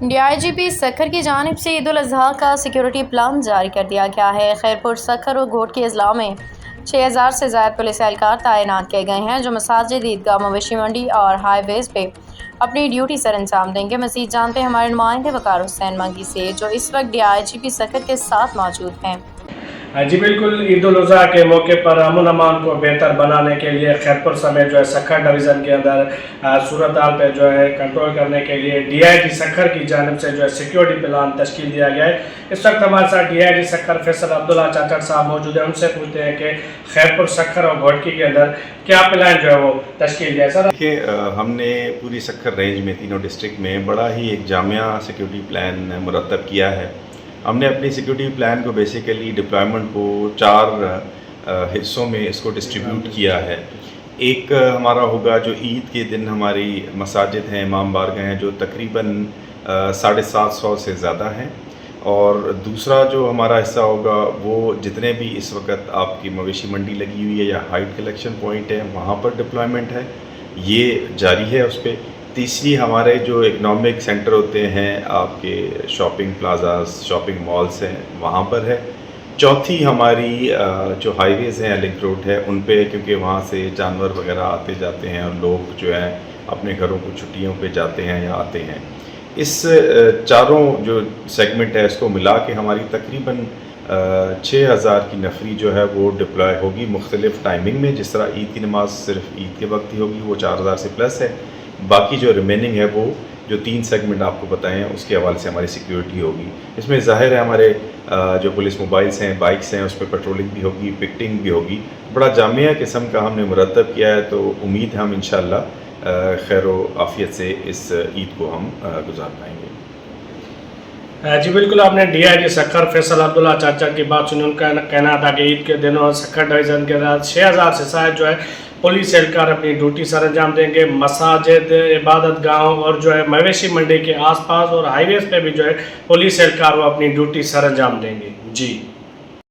DIGP Sukkur کی جانب سے عید الاضحیٰ کا سیکیورٹی پلان جاری کر دیا گیا ہے۔ خیرپور، سکھر اور گھوٹ کے اضلاع میں 6000 سے زائد پولیس اہلکار تعینات کیے گئے ہیں جو مساجد، عیدگاہ، مویشی منڈی اور ہائی ویز پہ اپنی ڈیوٹی سر انجام دیں گے۔ مزید جانتے ہیں ہمارے نمائندے وقار حسین منگی سے، جو اس وقت DIGP سکھر کے ساتھ موجود ہیں۔ جی بالکل، عید الاضحیٰ کے موقع پر امن امان کو بہتر بنانے کے لیے خیرپور سمیت جو ہے سکھر ڈویژن کے اندر صورتحال پہ جو ہے کنٹرول کرنے کے لیے DIG سکھر کی جانب سے جو ہے سیکیورٹی پلان تشکیل دیا گیا ہے۔ اس وقت ہمارے ساتھ DIG سکھر فیصل عبداللہ چاچڑ صاحب موجود ہیں، ان سے پوچھتے ہیں کہ خیرپور، سکھر اور گھوٹکی کے اندر کیا پلان جو ہے وہ تشکیل دیا ہے۔ سر دیکھیے، ہم نے پوری سکھر رینج میں تینوں ڈسٹرکٹ میں بڑا ہی ایک جامع سیکیورٹی پلان مرتب کیا ہے۔ ہم نے اپنی سیکیورٹی پلان کو بیسیکلی ڈپلائمنٹ کو 4 حصوں میں اس کو ڈسٹریبیوٹ کیا ہے۔ ایک ہمارا ہوگا جو عید کے دن ہماری مساجد ہیں، امام بارگاہ ہیں، جو تقریباً 750 سے زیادہ ہیں، اور دوسرا جو ہمارا حصہ ہوگا وہ جتنے بھی اس وقت آپ کی مویشی منڈی لگی ہوئی ہے یا ہائٹ کلیکشن پوائنٹ ہے وہاں پر ڈپلائمنٹ ہے، یہ جاری ہے اس پہ۔ تیسری ہمارے جو اکنامک سینٹر ہوتے ہیں، آپ کے شاپنگ پلازاز، شاپنگ مالز ہیں، وہاں پر ہے۔ چوتھی ہماری جو ہائی ویز ہیں، لنک روڈ ہے، ان پہ، کیونکہ وہاں سے جانور وغیرہ آتے جاتے ہیں اور لوگ جو ہیں اپنے گھروں کو چھٹیوں پہ جاتے ہیں یا آتے ہیں۔ اس چاروں جو سیگمنٹ ہے اس کو ملا کے ہماری تقریباً 6000 کی نفری جو ہے وہ ڈپلائے ہوگی مختلف ٹائمنگ میں۔ جس طرح عید کی نماز صرف عید کے وقت ہی ہوگی، وہ 4000 سے پلس ہے۔ باقی جو ریمیننگ ہے وہ جو 3 سیگمنٹ آپ کو بتائے ہیں اس کے حوالے سے ہماری سیکیورٹی ہوگی۔ اس میں ظاہر ہے ہمارے جو پولیس موبائلس ہیں، بائکس ہیں، اس پہ پیٹرولنگ بھی ہوگی، پکٹنگ بھی ہوگی۔ بڑا جامع قسم کا ہم نے مرتب کیا ہے، تو امید ہے ہم انشاءاللہ خیر و عافیت سے اس عید کو ہم گزار پائیں گے۔ جی بالکل، آپ نے DIG سکھر فیصل عبداللہ چاچڑ کی بات سنی۔ ان کا کہنا تھا کہ عید کے دنوں سکھر ڈویژن کے تحت 6000 سے زائد جو ہے پولیس اہلکار اپنی ڈیوٹی سر انجام دیں گے۔ مساجد، عبادت گاہوں اور جو ہے مویشی منڈی کے آس پاس اور ہائی ویز پہ بھی جو ہے پولیس اہلکار وہ اپنی ڈیوٹی سر انجام دیں گے۔ جی